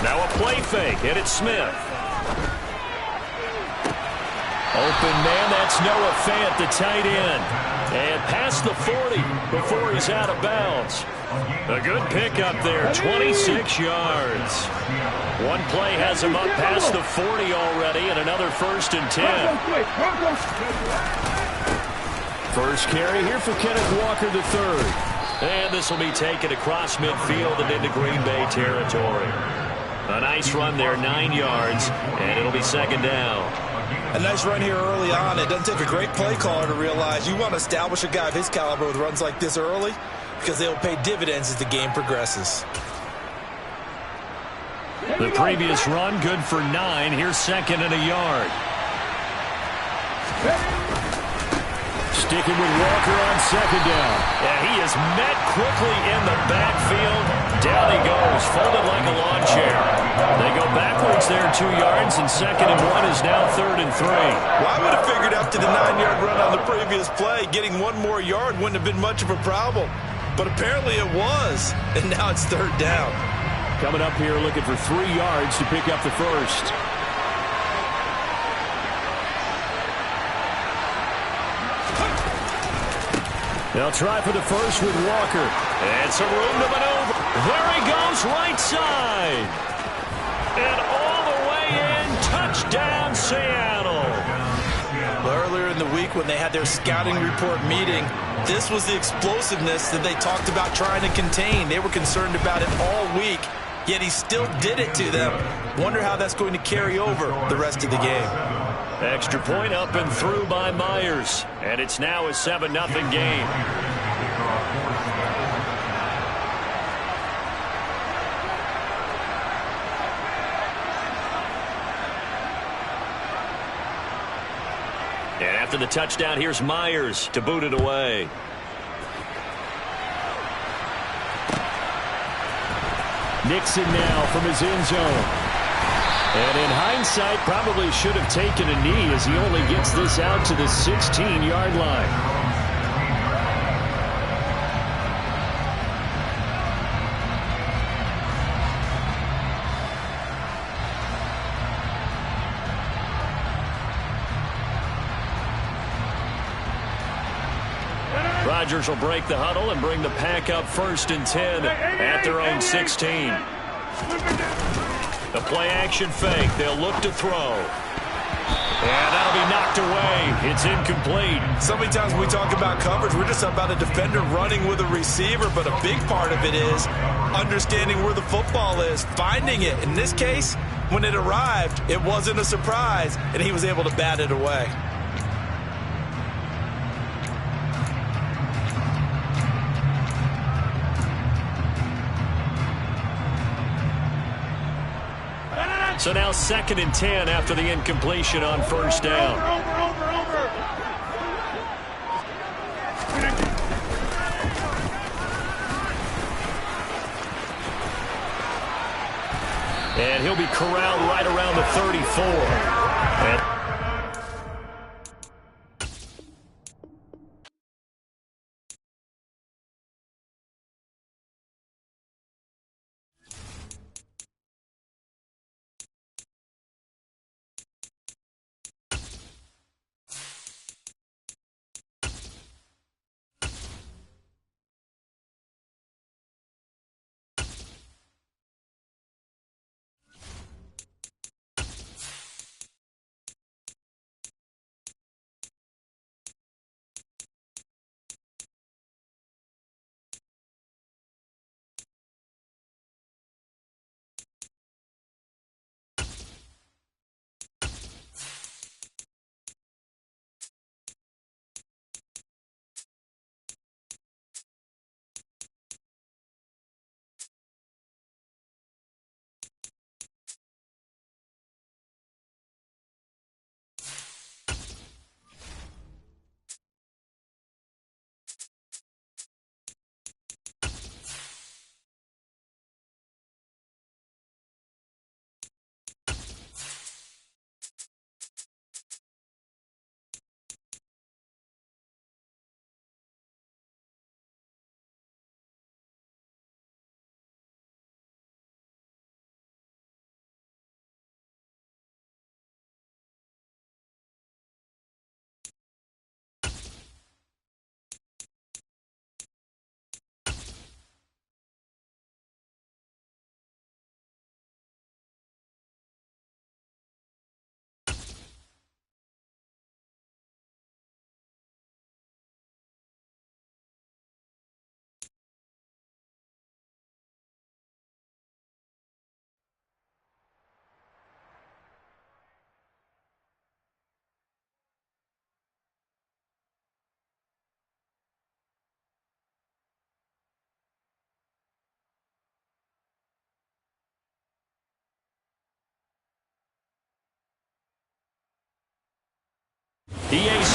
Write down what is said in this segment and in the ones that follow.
Now a play fake, and it's Smith. Open man, that's Noah Fant, the tight end. And past the 40 before he's out of bounds. A good pickup there, 26 yards. One play has him up past the 40 already, and another 1st and 10. First carry here for Kenneth Walker III. And this will be taken across midfield and into Green Bay territory. A nice run there, 9 yards, and it'll be 2nd down. A nice run here early on. It doesn't take a great play caller to realize you want to establish a guy of his caliber with runs like this early because they'll pay dividends as the game progresses. The previous run, good for 9. Here's 2nd and a yard. Sticking with Walker on 2nd down. Yeah, he is met quickly in the backfield. Down he goes, folded like a lawn chair. They go backwards there 2 yards, and 2nd and 1 is now 3rd and 3. Well, I would have figured after the 9-yard run on the previous play, getting 1 more yard wouldn't have been much of a problem. But apparently it was, and now it's 3rd down. Coming up here looking for 3 yards to pick up the first. They'll try for the first with Walker. And some room to maneuver. There he goes, right side. And all the way in, touchdown Seattle. Earlier in the week when they had their scouting report meeting, this was the explosiveness that they talked about trying to contain. They were concerned about it all week, yet he still did it to them. Wonder how that's going to carry over the rest of the game. Extra point up and through by Myers. And it's now a 7-0 game. And after the touchdown, here's Myers to boot it away. Nixon now from his end zone. And in hindsight, probably should have taken a knee as he only gets this out to the 16-yard line. Rodgers will break the huddle and bring the pack up 1st and 10 at their own 16. The play-action fake. They'll look to throw. And that'll be knocked away. It's incomplete. So many times when we talk about coverage, we're just about a defender running with a receiver, but a big part of it is understanding where the football is, finding it. In this case, when it arrived, it wasn't a surprise, and he was able to bat it away. So now 2nd and 10 after the incompletion on 1st down. And he'll be corralled right around the 34. And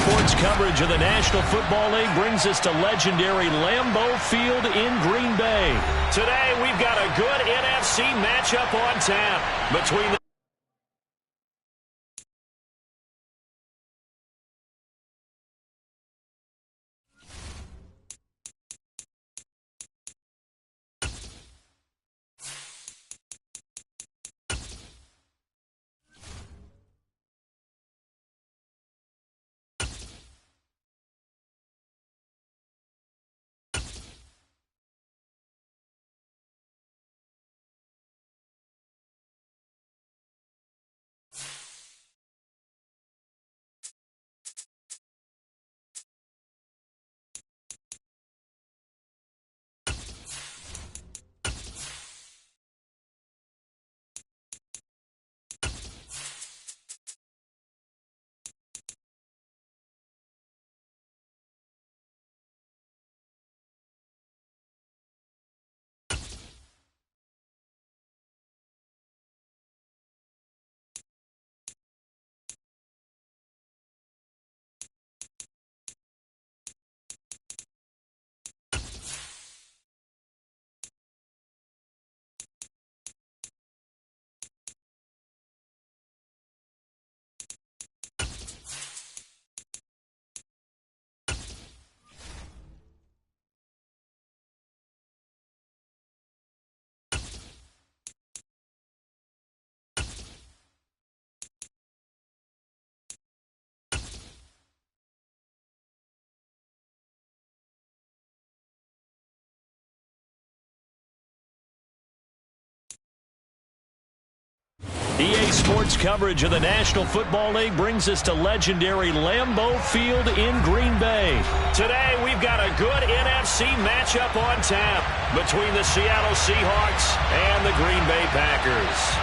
Sports coverage of the National Football League brings us to legendary Lambeau Field in Green Bay. Today, we've got a good NFC matchup on tap between the EA Sports coverage of the National Football League brings us to legendary Lambeau Field in Green Bay. Today, we've got a good NFC matchup on tap between the Seattle Seahawks and the Green Bay Packers.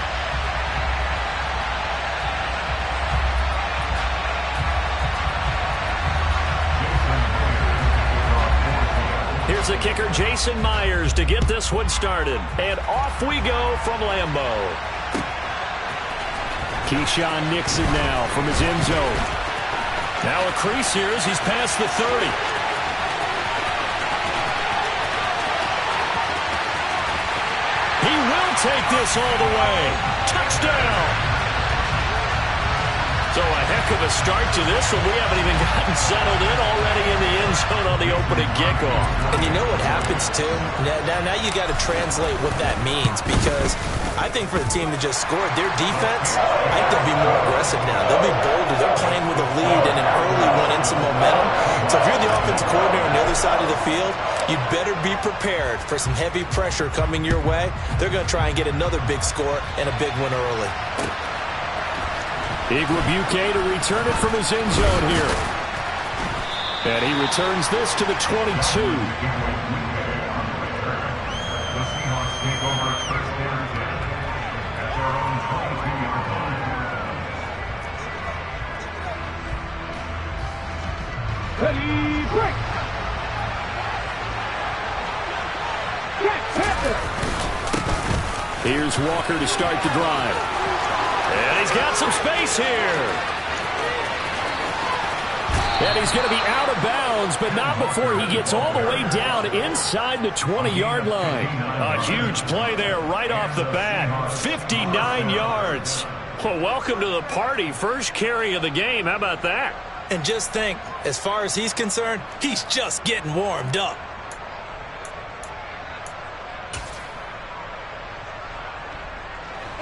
Here's the kicker, Jason Myers, to get this one started. And off we go from Lambeau. Keyshawn Nixon now from his end zone. Now a crease here as he's past the 30. He will take this all the way. Touchdown! So a heck of a start to this one. We haven't even gotten settled in already in the end zone on the opening kickoff. And you know what happens, too? Now you got to translate what that means, because I think for the team that just scored, their defense, I think they'll be more aggressive now. They'll be bolder. They're playing with a lead and an early one and some momentum. So if you're the offensive coordinator on the other side of the field, you'd better be prepared for some heavy pressure coming your way. They're going to try and get another big score and a big one early. Igwebuike to return it from his end zone here. And he returns this to the 22. Ready, break! Here's Walker to start the drive. And he's got some space here. And he's going to be out of bounds, but not before he gets all the way down inside the 20-yard line. A huge play there right off the bat. 59 yards. Well, welcome to the party. First carry of the game. How about that? And just think, as far as he's concerned, he's just getting warmed up.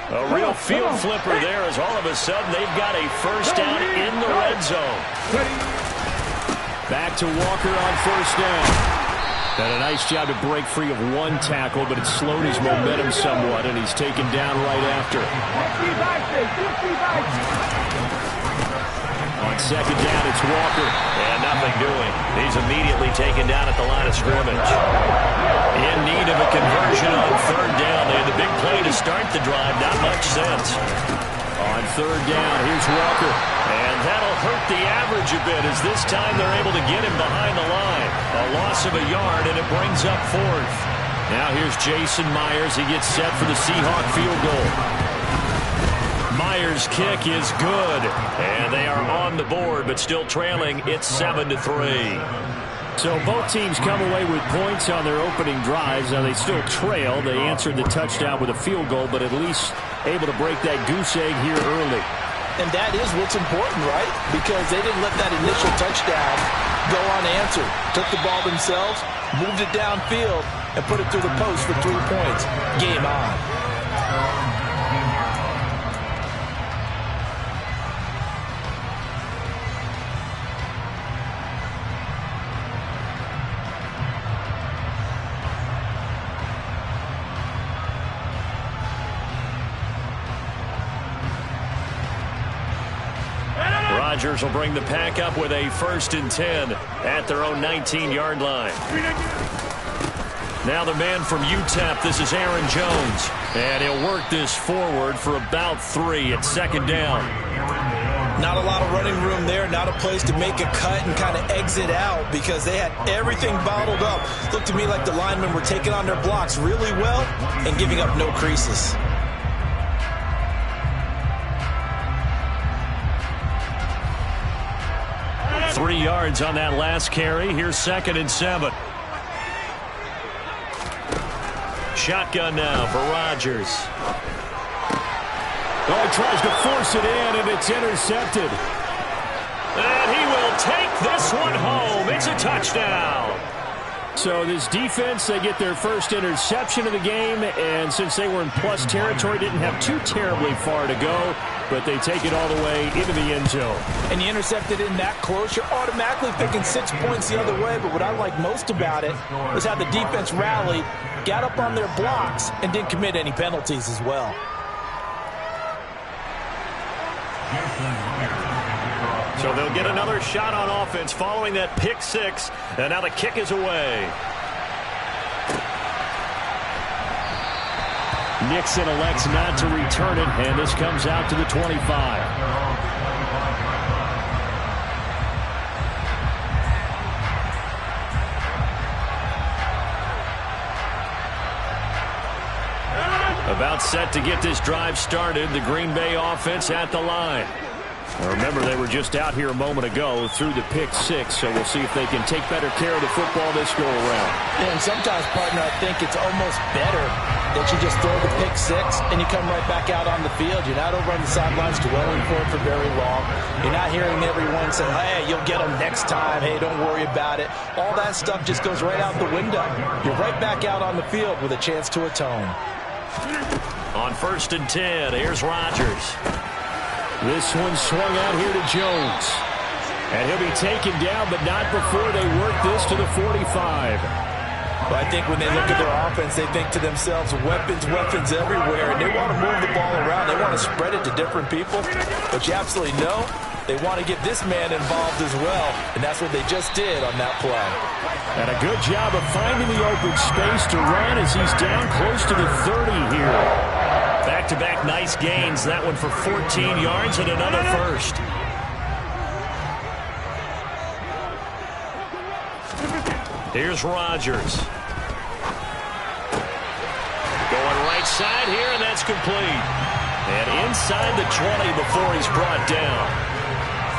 A real field flipper there as all of a sudden they've got a first down in the red zone. Back to Walker on first down. Done a nice job to break free of one tackle, but it slowed his momentum somewhat, and he's taken down right after. On second down, it's Walker. And nothing doing. He's immediately taken down at the line of scrimmage. In need of a conversion on third down. They had the big play to start the drive. Not much sense. On third down, here's Walker. And that'll hurt the average a bit, as this time they're able to get him behind the line. A loss of a yard, and it brings up fourth. Now here's Jason Myers. He gets set for the Seahawk field goal. Myers' kick is good. And they are on the board, but still trailing. It's 7-3. So both teams come away with points on their opening drives. Now they still trail. They answered the touchdown with a field goal, but at least able to break that goose egg here early. And that is what's important, right? Because they didn't let that initial touchdown go unanswered. Took the ball themselves, moved it downfield, and put it through the post for 3 points. Game on. Rodgers will bring the pack up with a 1st and 10 at their own 19-yard line. Now the man from UTEP, this is Aaron Jones. And he'll work this forward for about 3 at 2nd down. Not a lot of running room there, not a place to make a cut and kind of exit out because they had everything bottled up. Looked to me like the linemen were taking on their blocks really well and giving up no creases. Three yards on that last carry. Here's 2nd and 7. Shotgun now for Rodgers. Oh, he tries to force it in, and it's intercepted. And he will take this one home. It's a touchdown. So this defense, they get their first interception of the game, and since they were in plus territory, didn't have too terribly far to go, but they take it all the way into the end zone. And you intercepted in that close, you're automatically thinking 6 points the other way, but what I like most about it was how the defense rallied, got up on their blocks, and didn't commit any penalties as well. So they'll get another shot on offense following that pick 6, and now the kick is away. Nixon elects not to return it, and this comes out to the 25. About set to get this drive started, the Green Bay offense at the line. Now remember, they were just out here a moment ago through the pick 6, so we'll see if they can take better care of the football this go around. And sometimes, partner, I think it's almost better that you just throw the pick 6 and you come right back out on the field. You're not over on the sidelines dwelling for it for very long. You're not hearing everyone say, hey, you'll get them next time. Hey, don't worry about it. All that stuff just goes right out the window. You're right back out on the field with a chance to atone. On 1st and 10, here's Rodgers. This one swung out here to Jones. And he'll be taken down, but not before they work this to the 45. Well, I think when they look at their offense, they think to themselves, weapons, weapons everywhere, and they want to move the ball around. They want to spread it to different people. But you absolutely know they want to get this man involved as well, and that's what they just did on that play. And a good job of finding the open space to run as he's down close to the 30 here. Back-to-back nice gains. That one for 14 yards and another first. Here's Rodgers. Going right side here, and that's complete. And inside the 20 before he's brought down.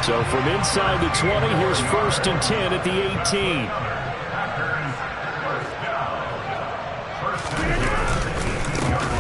So from inside the 20, here's 1st and 10 at the 18.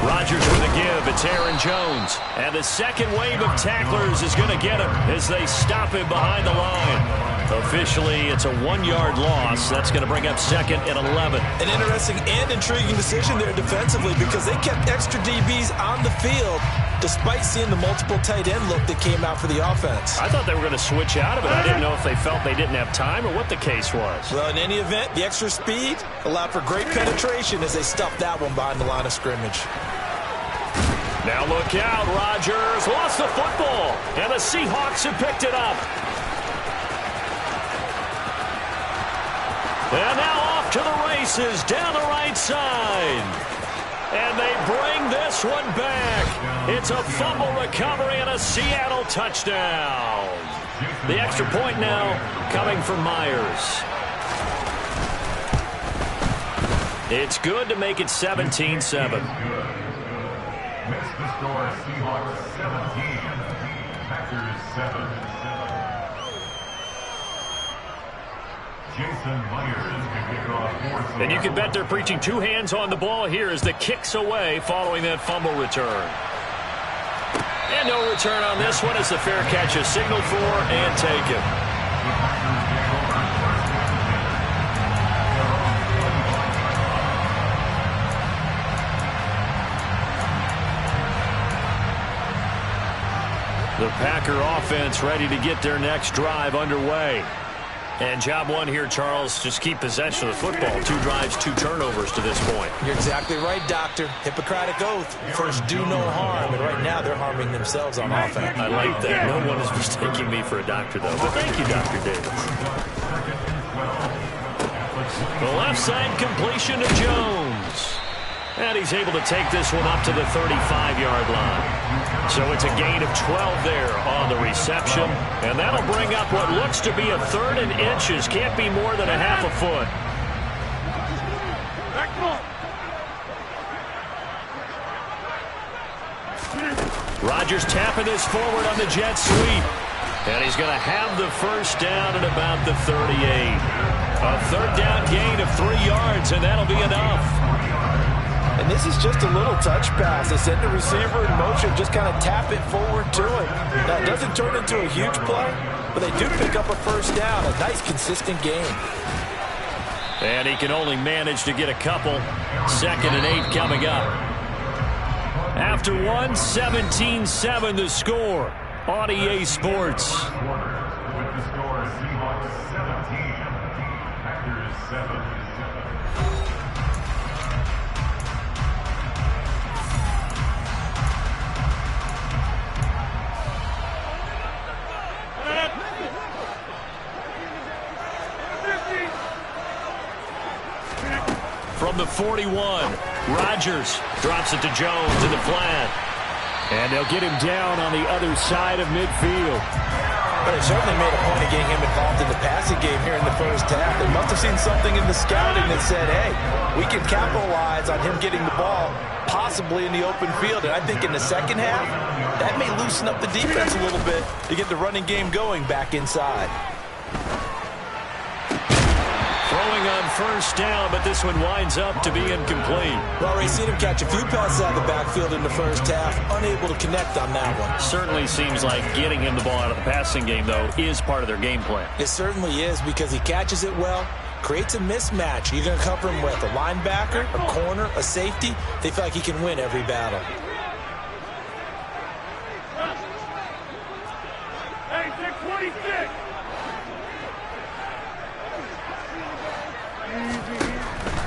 Rodgers with a give. It's Aaron Jones. And the second wave of tacklers is going to get him as they stop him behind the line. Officially, it's a 1-yard loss. That's going to bring up 2nd and 11. An interesting and intriguing decision there defensively because they kept extra DBs on the field despite seeing the multiple tight end look that came out for the offense. I thought they were going to switch out of it. I didn't know if they felt they didn't have time or what the case was. Well, in any event, the extra speed allowed for great penetration as they stuffed that one behind the line of scrimmage. Now look out, Rodgers lost the football, and the Seahawks have picked it up. And now off to the races down the right side. And they bring this one back. It's a fumble recovery and a Seattle touchdown. The extra point now coming from Myers. It's good to make it 17-7. Makes the score Seahawks 17, Packers 7. Jason Myers can kick off 4. And you can bet they're preaching two hands on the ball here as the kick's away following that fumble return. And no return on this one as the fair catch is signaled for and taken. The Packer offense ready to get their next drive underway. And job one here, Charles, just keep possession of the football. 2 drives, 2 turnovers to this point. You're exactly right, Doctor. Hippocratic oath. First, do no harm. And right now, they're harming themselves on offense. I like that. No one is mistaking me for a doctor, though. But thank you, Dr. Davis. The left side completion to Jones. And he's able to take this one up to the 35-yard line. So it's a gain of 12 there on the reception. And that'll bring up what looks to be a 3rd and inches. Can't be more than a half a foot. Rodgers tapping this forward on the jet sweep. And he's going to have the first down at about the 38. A 3rd down gain of 3 yards, and that'll be enough. And this is just a little touch pass. They send the receiver in motion, just kind of tap it forward to him. Now, it doesn't turn into a huge play, but they do pick up a first down. A nice, consistent gain. And he can only manage to get a couple. 2nd and 8 coming up. After one, 17-7 the score on EA Sports. With the score Seahawks 17, Packers 7. From the 41, Rodgers drops it to Jones in the flat. And they'll get him down on the other side of midfield. But it certainly made a point of getting him involved in the passing game here in the first half. They must have seen something in the scouting that said, hey, we can capitalize on him getting the ball possibly in the open field. And I think in the second half, that may loosen up the defense a little bit to get the running game going back inside. Throwing on first down, but this one winds up to be incomplete. Well, we've seen him catch a few passes out of the backfield in the first half, unable to connect on that one. Certainly seems like getting him the ball out of the passing game, though, is part of their game plan. It certainly is because he catches it well, creates a mismatch. You're going to cover him with a linebacker, a corner, a safety. They feel like he can win every battle. Hey, 626.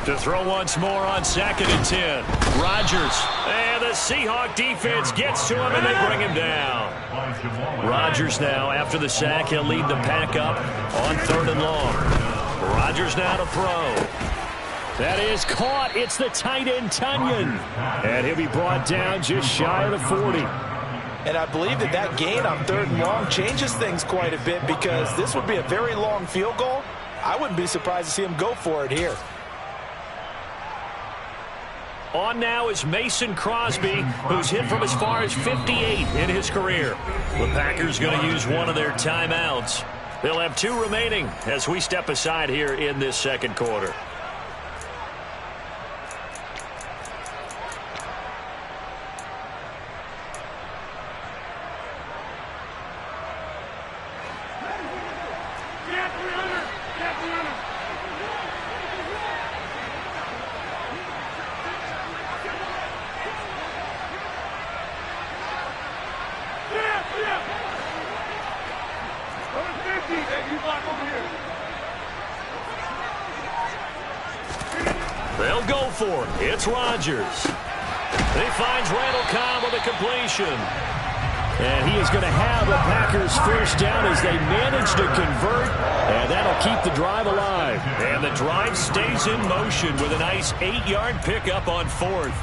To throw once more on 2nd and 10. Rodgers. And the Seahawk defense gets to him, and they bring him down. Rodgers now, after the sack, he'll lead the pack up on 3rd and long. Rodgers now to throw. That is caught. It's the tight end, Tunyon. And he'll be brought down just shy of the 40. And I believe that gain on 3rd and long changes things quite a bit because this would be a very long field goal. I wouldn't be surprised to see him go for it here. On now is Mason Crosby, who's hit from as far as 58 in his career. The Packers going to use one of their timeouts. They'll have 2 remaining as we step aside here in this second quarter. They'll go for it. It's Rodgers. He finds Randall Cobb with a completion. And he is going to have a Packers first down as they manage to convert. And that'll keep the drive alive. And the drive stays in motion with a nice 8-yard pickup on 4th.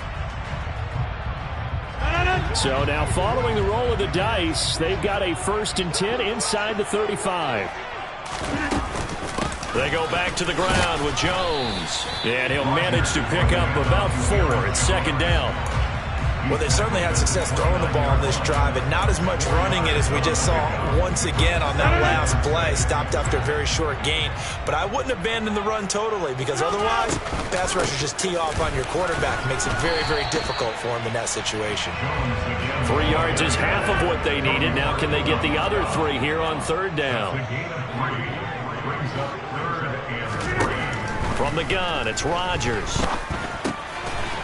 So now following the roll of the dice, they've got a 1st and 10 inside the 35. They go back to the ground with Jones. And he'll manage to pick up about 4 at 2nd down. Well, they certainly had success throwing the ball on this drive, and not as much running it as we just saw once again on that last play. Stopped after a very short gain. But I wouldn't abandon the run totally, because otherwise, pass rushers just tee off on your quarterback. Makes it very, very difficult for him in that situation. 3 yards is half of what they needed. Now can they get the other 3 here on third down? From the gun, it's Rodgers.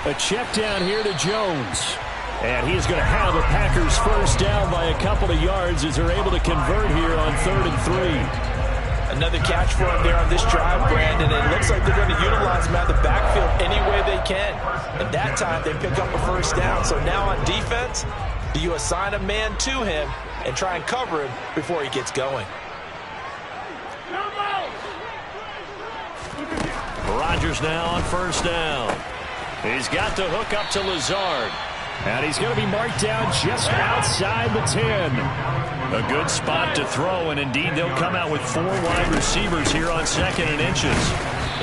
A check down here to Jones. And he's going to have a Packers first down by a couple of yards as they're able to convert here on 3rd and 3. Another catch for him there on this drive, Brandon. It looks like they're going to utilize him out of the backfield any way they can. And that time, they pick up a first down. So now on defense, do you assign a man to him and try and cover him before he gets going? Rodgers now on first down. He's got to hook up to Lazard. And he's going to be marked down just outside the 10. A good spot to throw, and indeed they'll come out with 4 wide receivers here on 2nd and inches.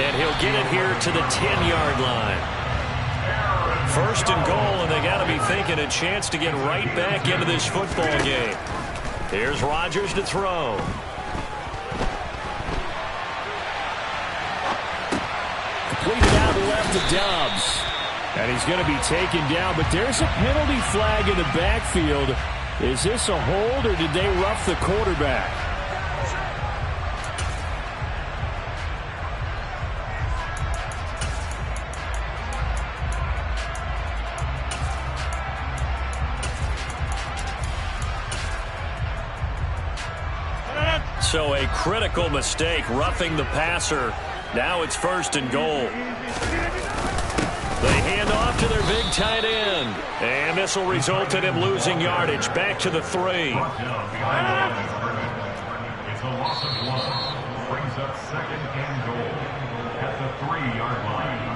And he'll get it here to the 10-yard line. 1st and goal, and they got to be thinking a chance to get right back into this football game. Here's Rodgers to throw. Completed out left to Dobbs. And he's going to be taken down, but there's a penalty flag in the backfield. Is this a hold, or did they rough the quarterback? So a critical mistake, roughing the passer. Now it's 1st and goal. They hand off to their big tight end. And this will result in him losing yardage. Back to the 3. It's a loss of 1. Brings up 2nd and goal at the 3-yard line.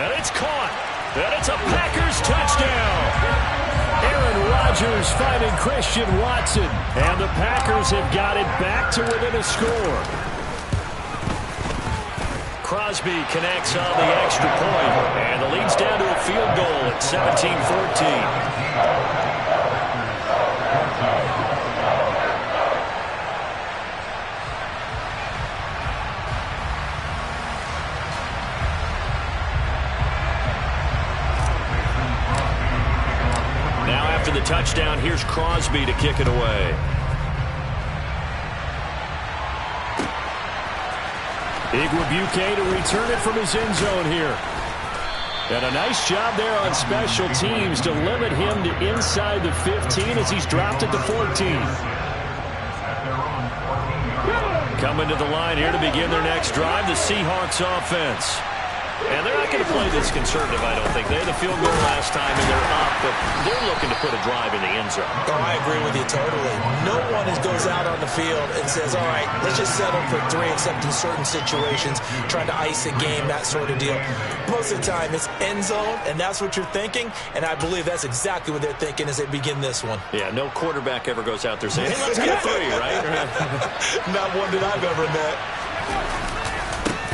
And it's caught. And it's a Packers touchdown. Aaron Rodgers finding Christian Watson. And the Packers have got it back to within a score. Crosby connects on the extra point. And the lead's down to a field goal at 17-14. After the touchdown, here's Crosby to kick it away. Igwebuike to return it from his end zone here. And a nice job there on special teams to limit him to inside the 15 as he's dropped at the 14. Coming to the line here to begin their next drive, the Seahawks offense. And they're not going to play this conservative, I don't think. They had the field goal last time, and they're up, but they're looking to put a drive in the end zone. Oh, I agree with you totally. No one goes out on the field and says, all right, let's just settle for 3, except in certain situations, trying to ice a game, that sort of deal. Most of the time, it's end zone, and that's what you're thinking, and I believe that's exactly what they're thinking as they begin this one. Yeah, no quarterback ever goes out there saying, hey, let's get 3, right? Not one that I've ever met.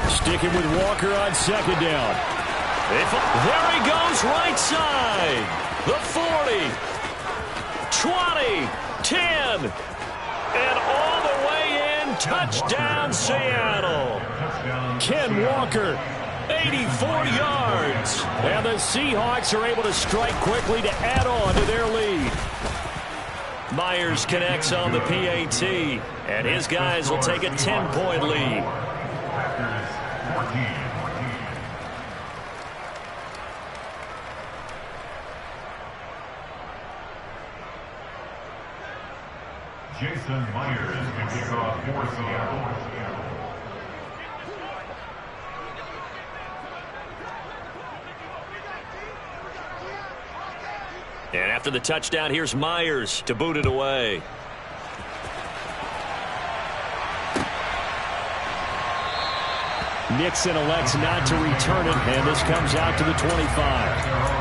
Sticking with Walker on 2nd down. There he goes, right side. The 40, 20, 10, and all the way in. Touchdown, Seattle. Ken Walker, 84 yards. And the Seahawks are able to strike quickly to add on to their lead. Myers connects on the PAT, and his guys will take a 10-point lead. Jason Myers can kick off for Seattle. And after the touchdown, here's Myers to boot it away. Nixon elects not to return it, and this comes out to the 25.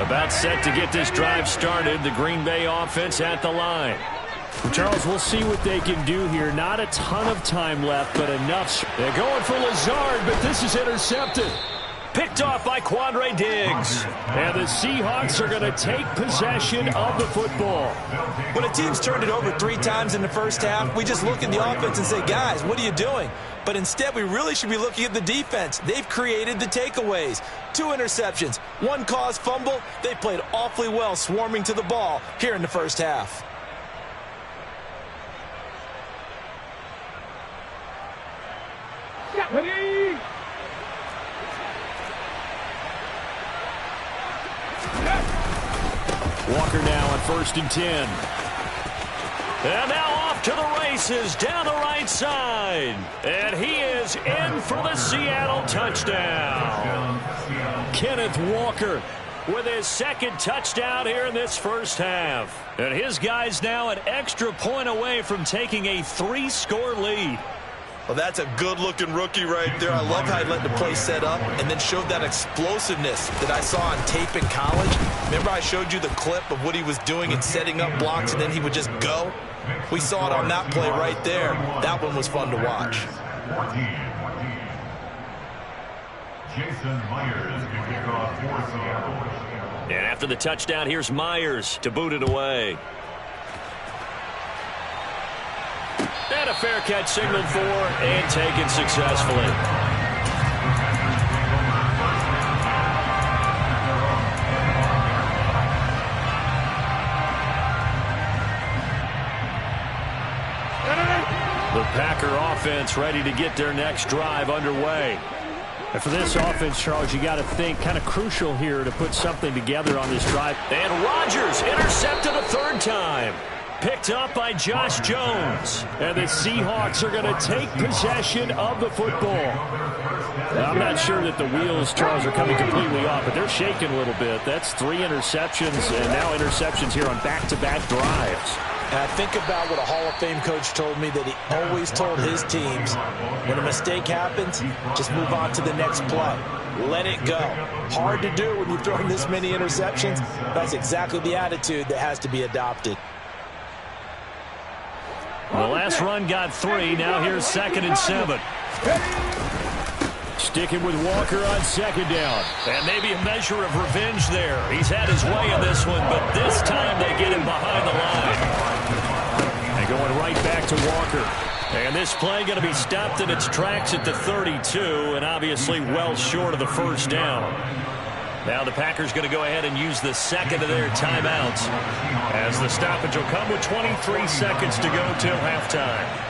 About set to get this drive started. The Green Bay offense at the line. Charles, we'll see what they can do here. Not a ton of time left, but enough. They're going for Lazard, but this is intercepted. Picked off by Quandre Diggs. And the Seahawks are going to take possession of the football. When a team's turned it over 3 times in the first half, we just look at the offense and say, guys, what are you doing? But instead, we really should be looking at the defense. They've created the takeaways. 2 interceptions, 1 caused fumble. They played awfully well swarming to the ball here in the first half. Walker now on 1st and 10. And now off to the races down the right side. And he is in for the Seattle touchdown. Kenneth Walker with his 2nd touchdown here in this first half. And his guys now an extra point away from taking a 3-score lead. Well, that's a good-looking rookie right there. I love how he let the play set up and then showed that explosiveness that I saw on tape in college. Remember I showed you the clip of what he was doing and setting up blocks, and then he would just go? We saw it on that play right there. That one was fun to watch. 14. Jason Myers to kick off for Seattle. And after the touchdown, here's Myers to boot it away. And a fair catch signaled for and taken successfully. The Packer offense ready to get their next drive underway. And for this offense, Charles, you got to think kind of crucial here to put something together on this drive. And Rodgers intercepted a 3rd time. Picked up by Josh Jones. And the Seahawks are going to take possession of the football. Now, I'm not sure that the wheels, Charles, are coming completely off, but they're shaking a little bit. That's 3 interceptions, and now interceptions here on back-to-back drives. And I think about what a Hall of Fame coach told me, that he always told his teams, when a mistake happens, just move on to the next play. Let it go. Hard to do when you've thrown this many interceptions. That's exactly the attitude that has to be adopted. The last run got 3. Now here's 2nd and 7. Sticking with Walker on 2nd down. And maybe a measure of revenge there. He's had his way in this one, but this time they get him behind the line. And going right back to Walker. And this play going to be stopped in its tracks at the 32, and obviously well short of the 1st down. Now the Packers going to go ahead and use the 2nd of their timeouts, as the stoppage will come with 23 seconds to go till halftime.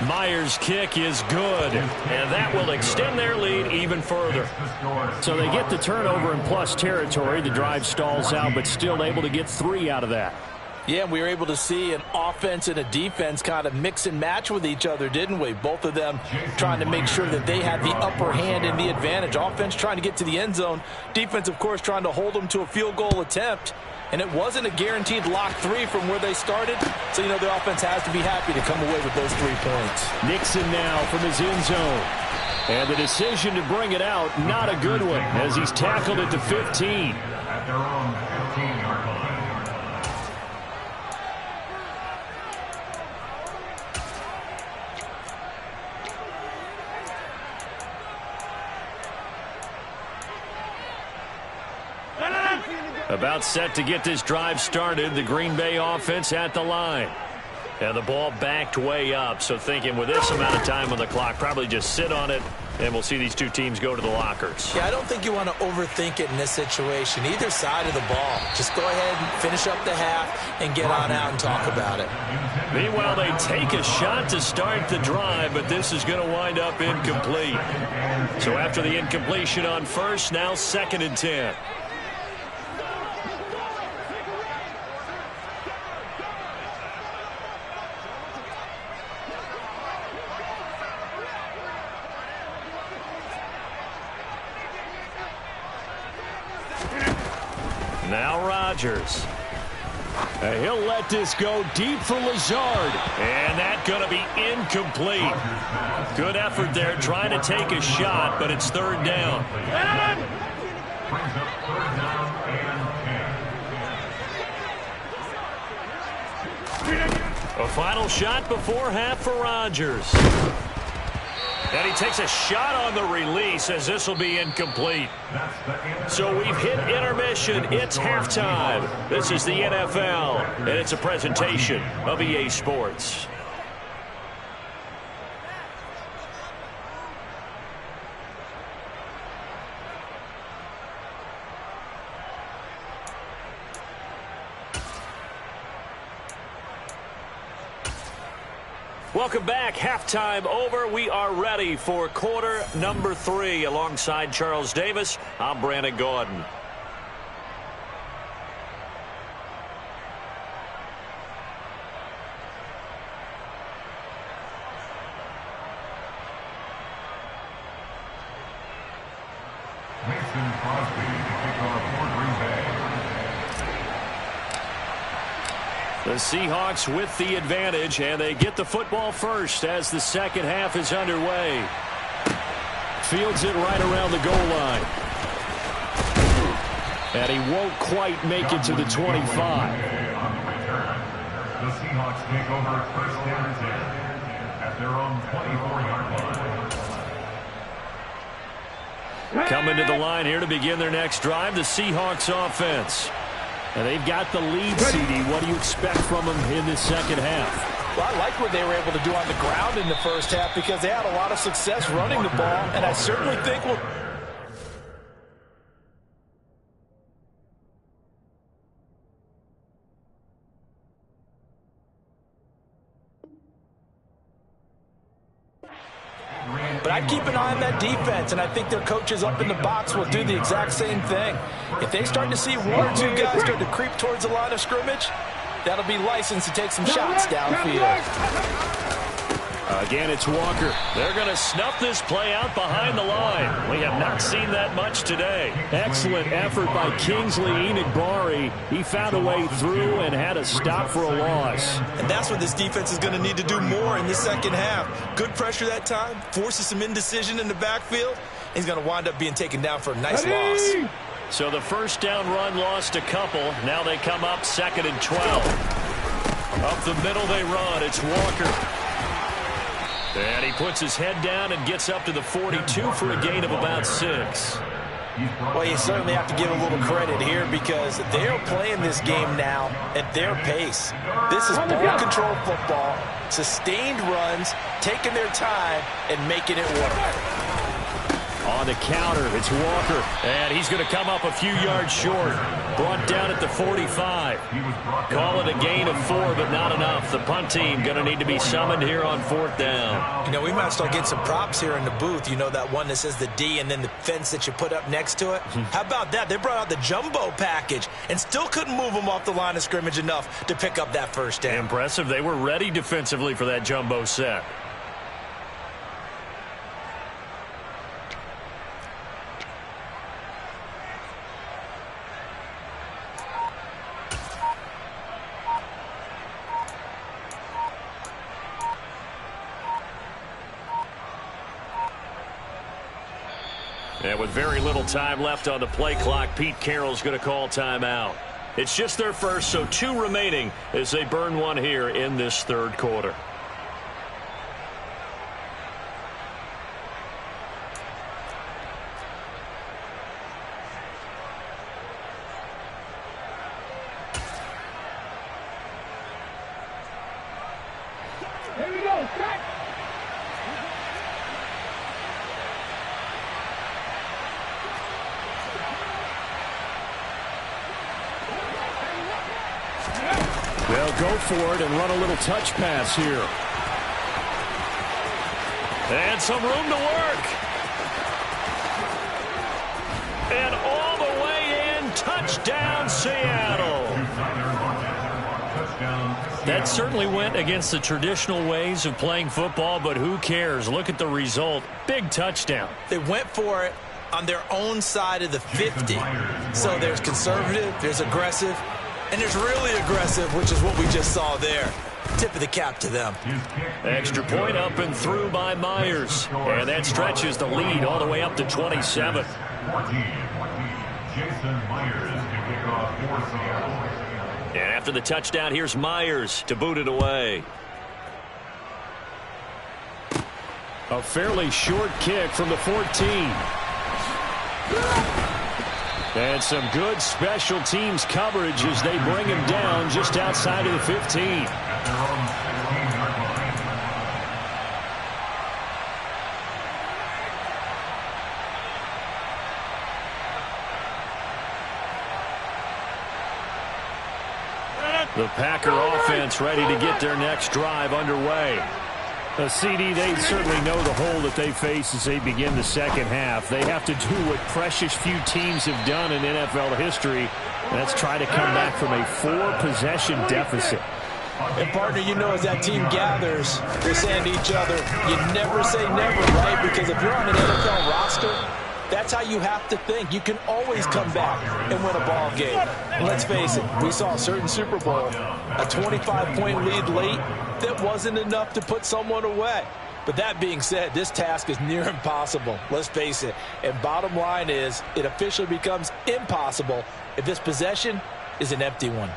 Myers' kick is good, and that will extend their lead even further. So they get the turnover in plus territory. The drive stalls out, but still able to get 3 out of that. Yeah, we were able to see an offense and a defense kind of mix and match with each other, didn't we? Both of them trying to make sure that they had the upper hand and the advantage. Offense trying to get to the end zone. Defense, of course, trying to hold them to a field goal attempt. And it wasn't a guaranteed lock 3 from where they started. So, you know, the offense has to be happy to come away with those 3 points. Nixon now from his end zone. And the decision to bring it out, not a good one, as he's tackled at the 15. At their own 15-yard line. About set to get this drive started. The Green Bay offense at the line. And the ball backed way up. So thinking with this amount of time on the clock, probably just sit on it, and we'll see these 2 teams go to the lockers. Yeah, I don't think you want to overthink it in this situation. Either side of the ball. Just go ahead and finish up the half and get on out and talk about it. Meanwhile, they take a shot to start the drive, but this is going to wind up incomplete. So after the incompletion on 1st, now 2nd and 10. Rodgers. He'll let this go deep for Lazard. And that's going to be incomplete. Good effort there trying to take a shot, but it's third down. Brings up third down and 10. A final shot before half for Rodgers. And he takes a shot on the release as this will be incomplete. So we've hit intermission. It's halftime. This is the NFL, and it's a presentation of EA Sports. Welcome back. Halftime over. We are ready for quarter number 3. Alongside Charles Davis, I'm Brandon Gaudin. Mason Crosby to kick off for Green Bay. The Seahawks with the advantage, and they get the football first as the second half is underway. Fields it right around the goal line. And he won't quite make it to the 25. On the return, the Seahawks take over first and 10 at their own 24-yard line. Coming to the line here to begin their next drive, the Seahawks offense. And they've got the lead, CD. What do you expect from them in the second half? Well, I like what they were able to do on the ground in the first half because they had a lot of success running the ball, and I certainly think we'll... But I'd keep an eye on that defense, and I think their coaches up in the box will do the exact same thing. If they start to see one or two guys start to creep towards the line of scrimmage, that'll be licensed to take some shots downfield. Again, it's Walker. They're going to snuff this play out behind the line. We have not seen that much today. Excellent effort by Kingsley Enagbare. He found a way through and had a stop for a loss. And that's what this defense is going to need to do more in the second half. Good pressure that time, forces some indecision in the backfield. He's going to wind up being taken down for a nice loss. So the first down run lost a couple. Now they come up 2nd and 12. Up the middle they run. It's Walker. And he puts his head down and gets up to the 42 for a gain of about 6. Well, you certainly have to give a little credit here because they're playing this game now at their pace. This is ball control football, sustained runs, taking their time, and making it work. On the counter, it's Walker, and he's going to come up a few yards short. Brought down at the 45. Call it a gain of 4, but not enough. The punt team going to need to be summoned here on 4th down. You know, we might start getting some props here in the booth. You know, that one that says the D and then the fence that you put up next to it? How about that? They brought out the jumbo package and still couldn't move them off the line of scrimmage enough to pick up that first down. Impressive. They were ready defensively for that jumbo set. And with very little time left on the play clock, Pete Carroll's going to call timeout. It's just their first, so 2 remaining as they burn one here in this third quarter. Here we go, cut! They'll go for it and run a little touch pass here. And some room to work. And all the way in, touchdown Seattle. That certainly went against the traditional ways of playing football, but who cares? Look at the result. Big touchdown. They went for it. on their own side of the 50. So there's conservative, there's aggressive, and there's really aggressive, which is what we just saw there. Tip of the cap to them. Extra point up and through by Myers. And that stretches the lead all the way up to 27. 14. Jason Myers to kick off for Seattle. And after the touchdown, here's Myers to boot it away. A fairly short kick from the 14. And some good special teams coverage as they bring him down just outside of the 15. At their own 16-yard line. The Packer offense ready to get their next drive underway. CD, they certainly know the hole that they face as they begin the second half. They have to do what precious few teams have done in NFL history. That's try to come back from a 4-possession deficit. And, partner, you know, as that team gathers, they're saying to each other, you never say never, right? Because if you're on an NFL roster, that's how you have to think. You can always come back and win a ball game. And let's face it, we saw a certain Super Bowl, a 25-point lead late that wasn't enough to put someone away. But that being said, this task is near impossible. Let's face it. And bottom line is, it officially becomes impossible if this possession is an empty one.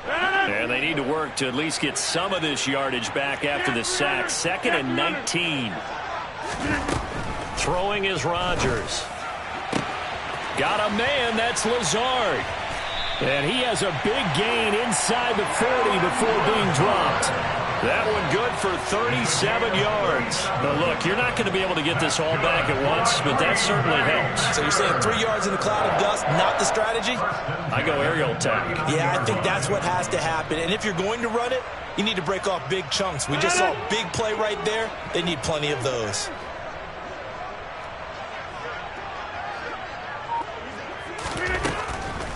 And they need to work to at least get some of this yardage back after the sack. 2nd and 19. Throwing is Rodgers. Got a man, that's Lazard. And he has a big gain inside the 40 before being dropped. That one good for 37 yards. But look, you're not going to be able to get this all back at once, but that certainly helps. So you're saying 3 yards in the cloud of dust, not the strategy? I go aerial attack. Yeah, I think that's what has to happen. And if you're going to run it, you need to break off big chunks. We just saw a big play right there. They need plenty of those.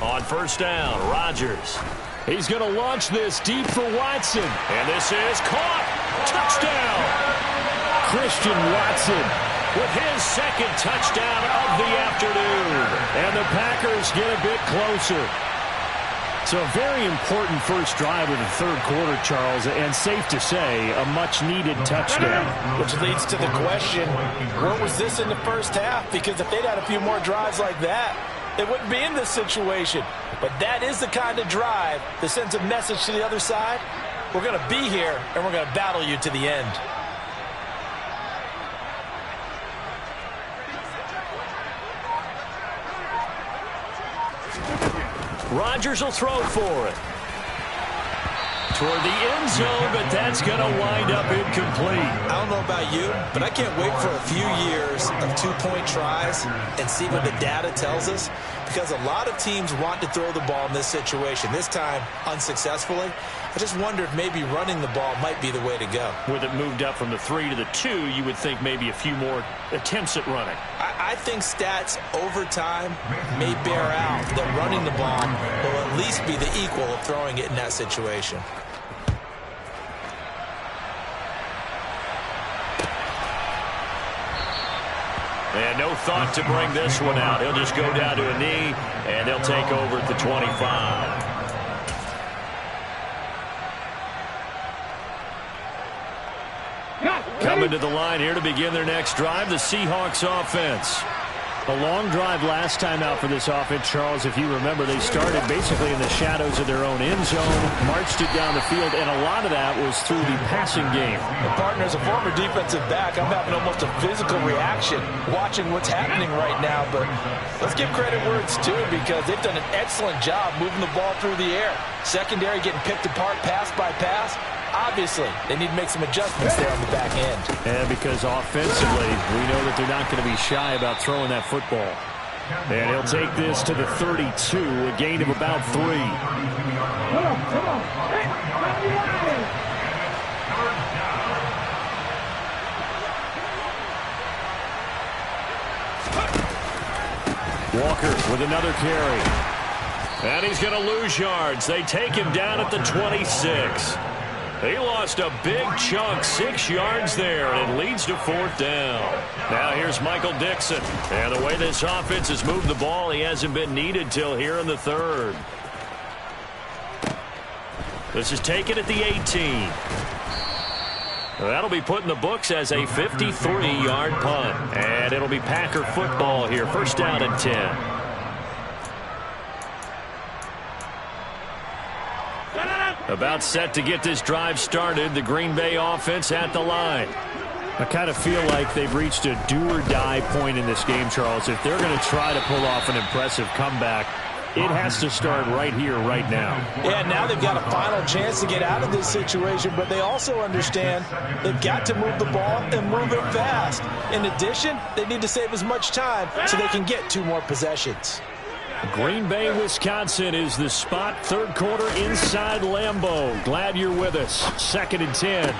On first down, Rodgers. He's going to launch this deep for Watson. And this is caught. Touchdown. Christian Watson with his second touchdown of the afternoon. And the Packers get a bit closer. So a very important first drive of the third quarter, Charles, and safe to say, a much-needed touchdown. Which leads to the question, where was this in the first half? Because if they'd had a few more drives like that, they wouldn't be in this situation. But that is the kind of drive that sends a message to the other side. We're going to be here, and we're going to battle you to the end. Rodgers will throw for it. Toward the end zone, but that's going to wind up incomplete. I don't know about you, but I can't wait for a few years of 2-point tries and see what the data tells us, because a lot of teams want to throw the ball in this situation. This time, unsuccessfully. I just wonder if maybe running the ball might be the way to go. With it moved up from the 3 to the 2, you would think maybe a few more attempts at running. I think stats over time may bear out that running the ball will at least be the equal of throwing it in that situation. And no thought to bring this one out. He'll just go down to a knee, and they'll take over at the 25. Coming to the line here to begin their next drive, the Seahawks offense. A long drive last time out for this offense, Charles. If you remember, they started basically in the shadows of their own end zone, marched it down the field, and a lot of that was through the passing game. And partner, as a former defensive back, I'm having almost a physical reaction watching what's happening right now. But let's give credit where it's due, because they've done an excellent job moving the ball through the air. Secondary getting picked apart pass by pass. Obviously, they need to make some adjustments there on the back end. And because offensively, we know that they're not going to be shy about throwing that football. And he'll take this to the 32, a gain of about 3. Come on. Walker with another carry. And he's going to lose yards. They take him down at the 26. He lost a big chunk, 6 yards there, and it leads to 4th down. Now here's Michael Dixon. And the way this offense has moved the ball, he hasn't been needed till here in the 3rd. This is taken at the 18. That'll be put in the books as a 53-yard punt. And it'll be Packer football here. 1st down and 10. About set to get this drive started. The Green Bay offense at the line. I kind of feel like they've reached a do-or-die point in this game, Charles. If they're going to try to pull off an impressive comeback, it has to start right here, right now. Yeah, now they've got a final chance to get out of this situation, but they also understand they've got to move the ball and move it fast. In addition, they need to save as much time so they can get 2 more possessions. Green Bay, Wisconsin is the spot. 3rd quarter inside Lambeau. Glad you're with us. 2nd and 10.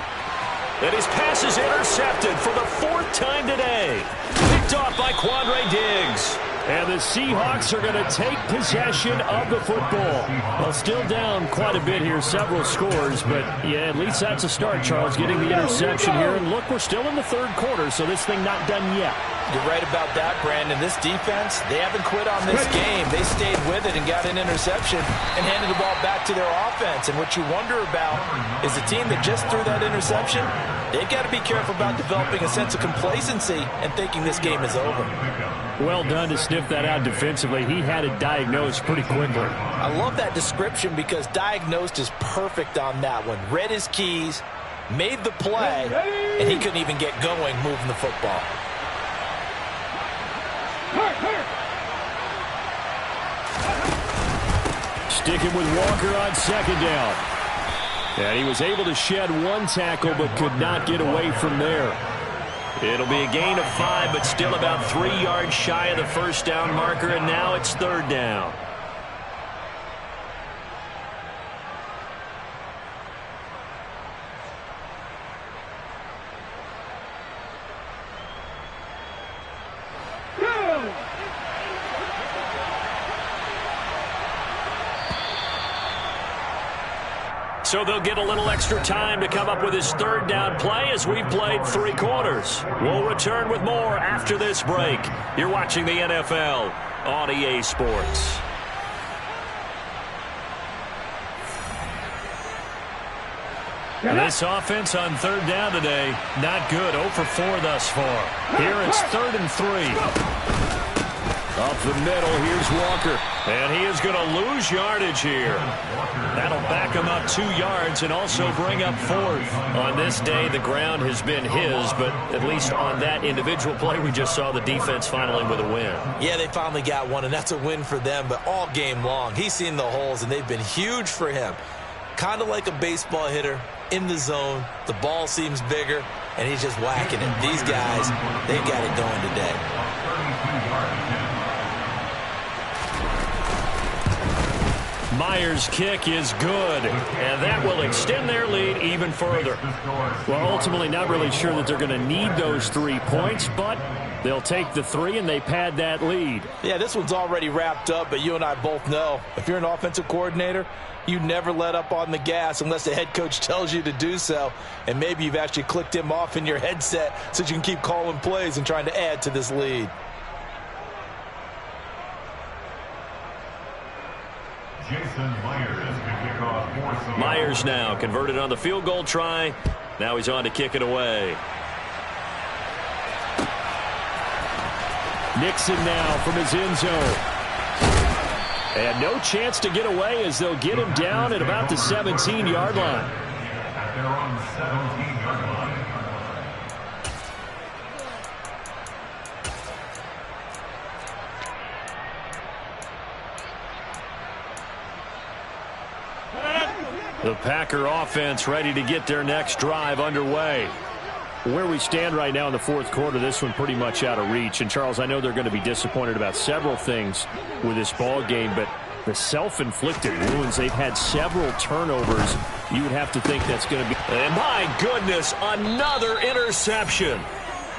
And his pass is intercepted for the 4th time today. Picked off by Quandre Diggs. And the Seahawks are going to take possession of the football. Well, still down quite a bit here, several scores, but yeah, at least that's a start, Charles, getting the interception here. And look, we're still in the 3rd quarter, so this thing not done yet. You're right about that, Brandon. This defense, they haven't quit on this game. They stayed with it and got an interception and handed the ball back to their offense. And what you wonder about is the team that just threw that interception, they've got to be careful about developing a sense of complacency and thinking this game is over. Well done to sniff that out defensively. He had it diagnosed pretty quickly. I love that description because diagnosed is perfect on that one. Read his keys, made the play, and he couldn't even get going moving the football. Sticking with Walker on 2nd down. And he was able to shed 1 tackle but could not get away from there. It'll be a gain of 5, but still about 3 yards shy of the 1st down marker, and now it's 3rd down. So they'll get a little extra time to come up with his 3rd down play as we've played 3 quarters. We'll return with more after this break. You're watching the NFL on EA Sports. This offense on 3rd down today, not good. 0 for 4 thus far. Here it's 3rd and 3. Up the middle, here's Walker. And he is going to lose yardage here. That'll back him up 2 yards and also bring up 4th. On this day, the ground has been his, but at least on that individual play, we just saw the defense finally with a win. Yeah, they finally got one, and that's a win for them, but all game long, he's seen the holes, and they've been huge for him. Kind of like a baseball hitter in the zone. The ball seems bigger, and he's just whacking it. These guys, they got it going today. Myers' kick is good, and that will extend their lead even further. Well, ultimately, not really sure that they're going to need those 3 points, but they'll take the 3 and they pad that lead. Yeah, this one's already wrapped up, but you and I both know if you're an offensive coordinator, you never let up on the gas unless the head coach tells you to do so, and maybe you've actually clicked him off in your headset so you can keep calling plays and trying to add to this lead. Myers now converted on the field goal try. Now he's on to kick it away. Nixon now from his end zone. And no chance to get away as they'll get him down at about the 17-yard line. They're on the 17-yard line. The Packer offense ready to get their next drive underway. Where we stand right now in the 4th quarter, this one pretty much out of reach. And, Charles, I know they're going to be disappointed about several things with this ball game, but the self-inflicted wounds, they've had several turnovers. You would have to think that's going to be... And, my goodness, another interception.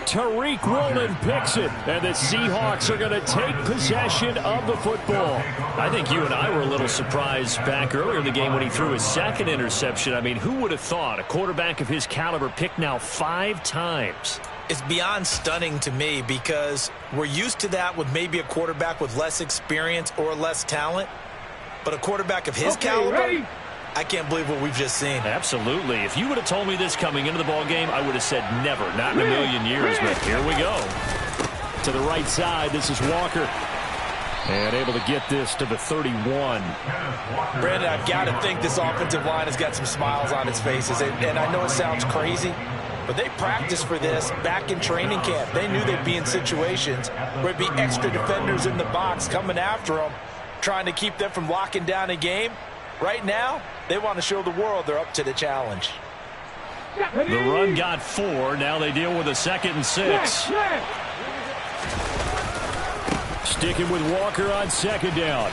Tariq Woolen picks it, and the Seahawks are going to take possession of the football. I think you and I were a little surprised back earlier in the game when he threw his second interception. I mean, who would have thought a quarterback of his caliber picked now 5 times? It's beyond stunning to me because we're used to that with maybe a quarterback with less experience or less talent. But a quarterback of his caliber, ready? I can't believe what we've just seen. Absolutely. If you would have told me this coming into the ball game, I would have said never, not in a million years. But here we go. To the right side, this is Walker. And able to get this to the 31. Brandon, I've got to think this offensive line has got some smiles on its faces. And I know it sounds crazy, but they practiced for this back in training camp. They knew they'd be in situations where it'd be extra defenders in the box coming after them, trying to keep them from locking down a game. Right now, they want to show the world they're up to the challenge. The run got 4. Now they deal with a 2nd and 6. Sticking with Walker on 2nd down.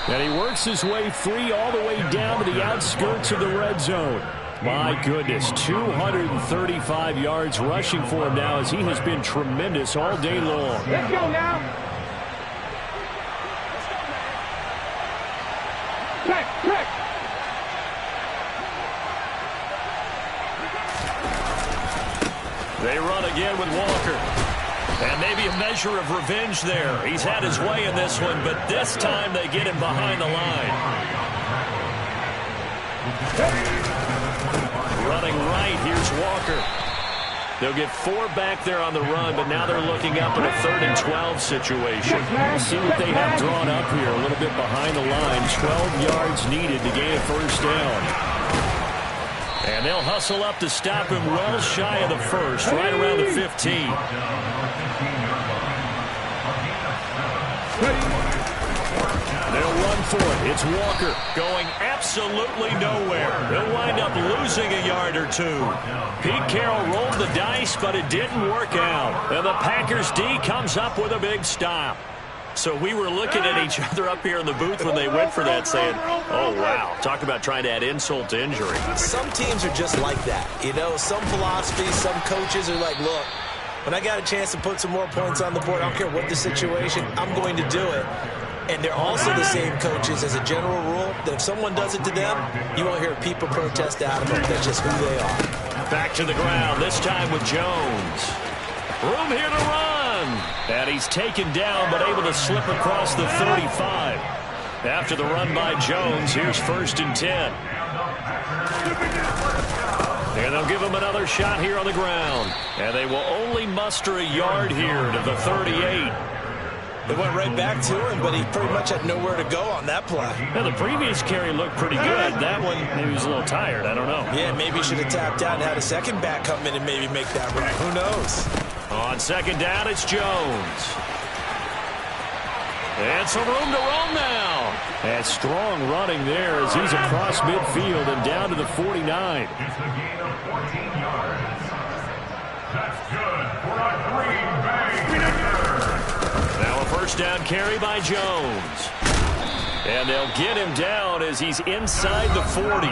And he works his way free all the way down to the outskirts of the red zone. My goodness, 235 yards rushing for him now as he has been tremendous all day long. Let's go now. Check. They run again with Walker. And maybe a measure of revenge there. He's had his way in this one, but this time they get him behind the line. Running right, here's Walker. They'll get 4 back there on the run, but now they're looking up in a 3rd and 12 situation. See what they have drawn up here, a little bit behind the line. 12 yards needed to gain a 1st down. And they'll hustle up to stop him well shy of the 1st, right around the 15. They'll run for it. It's Walker going absolutely nowhere. He'll wind up losing a yard or 2. Pete Carroll rolled the dice, but it didn't work out. And the Packers D comes up with a big stop. So we were looking at each other up here in the booth when they went for that saying, oh, wow, talk about trying to add insult to injury. Some teams are just like that. You know, some philosophies, some coaches are like, look, when I got a chance to put some more points on the board, I don't care what the situation, I'm going to do it. And they're also the same coaches as a general rule that if someone does it to them, you won't hear people protest out of them. That's just who they are. Back to the ground, this time with Jones. Room here to run. And he's taken down, but able to slip across the 35. After the run by Jones, here's 1st and 10. And they'll give him another shot here on the ground. And they will only muster a yard here to the 38. They went right back to him, but he pretty much had nowhere to go on that play. Now, the previous carry looked pretty good. That one, maybe he was a little tired. I don't know. Yeah, maybe he should have tapped out and had a second back come in and maybe make that run. Who knows? On 2nd down, it's Jones. And some room to roam now. And strong running there as he's across midfield and down to the 49. It's a gain of 14 yards. That's good for a Green Bay Packers. Now a 1st down carry by Jones. And they'll get him down as he's inside the 40.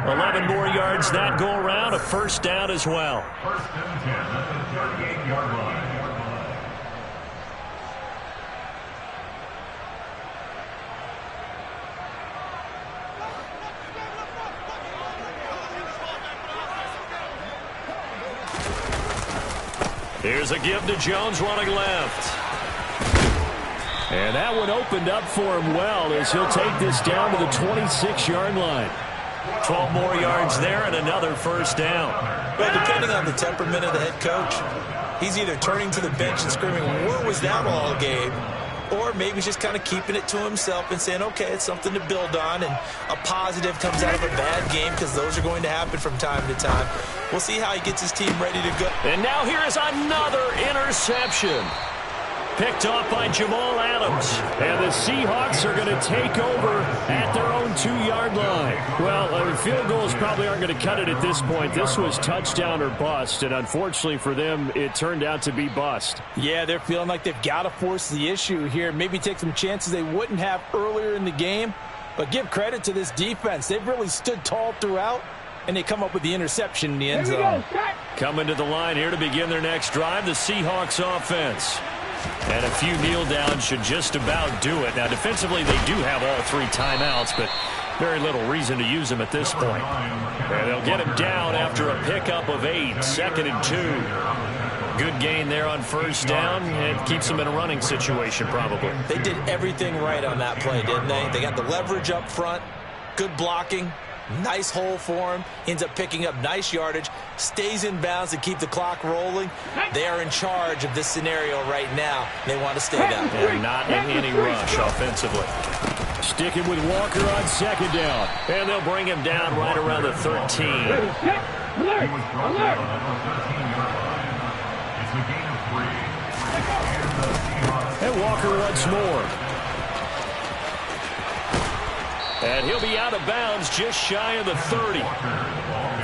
11 more yards that go around, a 1st down as well. 1st and 10 at the 38-yard line. Here's a give to Jones running left. And that one opened up for him well as he'll take this down to the 26-yard line. 12 more yards there and another 1st down. Well, depending on the temperament of the head coach, he's either turning to the bench and screaming, where was that all game? Or maybe he's just kind of keeping it to himself and saying, okay, it's something to build on, and a positive comes out of a bad game because those are going to happen from time to time. We'll see how he gets his team ready to go. And now here is another interception. Picked off by Jamal Adams. And the Seahawks are going to take over at their own 2-yard line. Well, field goals probably aren't going to cut it at this point. This was touchdown or bust, and unfortunately for them, it turned out to be bust. Yeah, they're feeling like they've got to force the issue here. Maybe take some chances they wouldn't have earlier in the game. But give credit to this defense. They've really stood tall throughout, and they come up with the interception in the end zone. Coming to the line here to begin their next drive, the Seahawks offense. And a few kneel downs should just about do it. Now, defensively, they do have all 3 timeouts, but very little reason to use them at this point. And they'll get him down after a pickup of 8, 2nd and 2. Good gain there on first down, and keeps them in a running situation probably. They did everything right on that play, didn't they? They got the leverage up front, good blocking, nice hole for him, ends up picking up nice yardage, stays in bounds to keep the clock rolling. They are in charge of this scenario right now. They want to stay that way. And not in any rush offensively. Sticking with Walker on 2nd down. And they'll bring him down right around the 13. And Walker once more. And he'll be out of bounds just shy of the 30.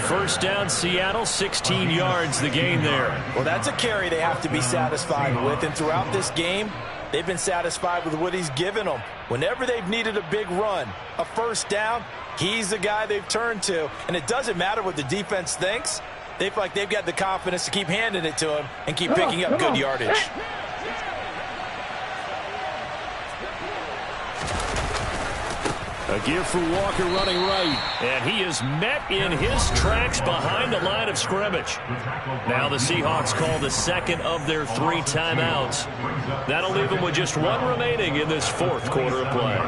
First down, Seattle, 16 yards the gain there. Well, that's a carry they have to be satisfied with. And throughout this game, they've been satisfied with what he's given them. Whenever they've needed a big run, a first down, he's the guy they've turned to. And it doesn't matter what the defense thinks. They feel like they've got the confidence to keep handing it to him and keep picking up good yardage. A give for Walker running right. And he is met in his tracks behind the line of scrimmage. Now the Seahawks call the 2nd of their 3 timeouts. That'll leave them with just 1 remaining in this 4th quarter of play.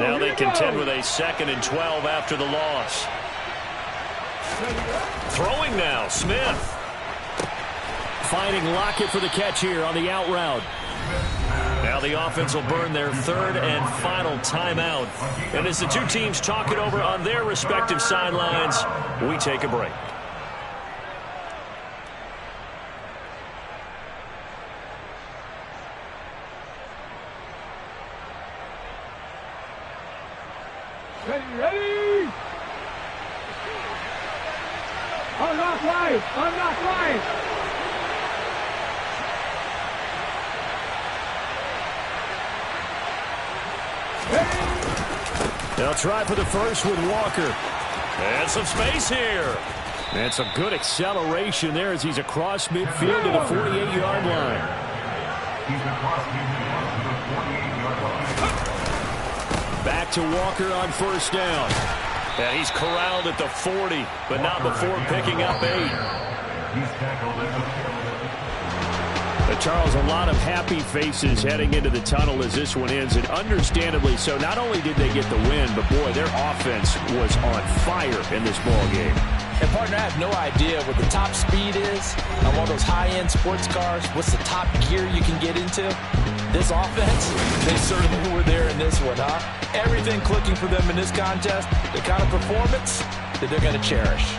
Now they contend with a 2nd and 12 after the loss. Throwing now, Smith. Finding Lockett for the catch here on the out route. Now the offense will burn their 3rd and final timeout. And as the 2 teams talk it over on their respective sidelines, we take a break. Ready? Unlock live! Unlock live! They'll try for the first with Walker. And some space here. And some good acceleration there as he's across midfield to the 48-yard line. He's across midfield to the 48-yard line. Back to Walker on first down. And he's corralled at the 40, but not before picking up 8. He's tackled at the 40. Charles, a lot of happy faces heading into the tunnel as this one ends, and understandably so. Not only did they get the win, but boy, their offense was on fire in this ball game. And partner, I have no idea what the top speed is on one of those high-end sports cars. What's the top gear you can get into? This offense, they certainly were there in this one, huh? Everything clicking for them in this contest, the kind of performance that they're going to cherish.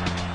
Packers.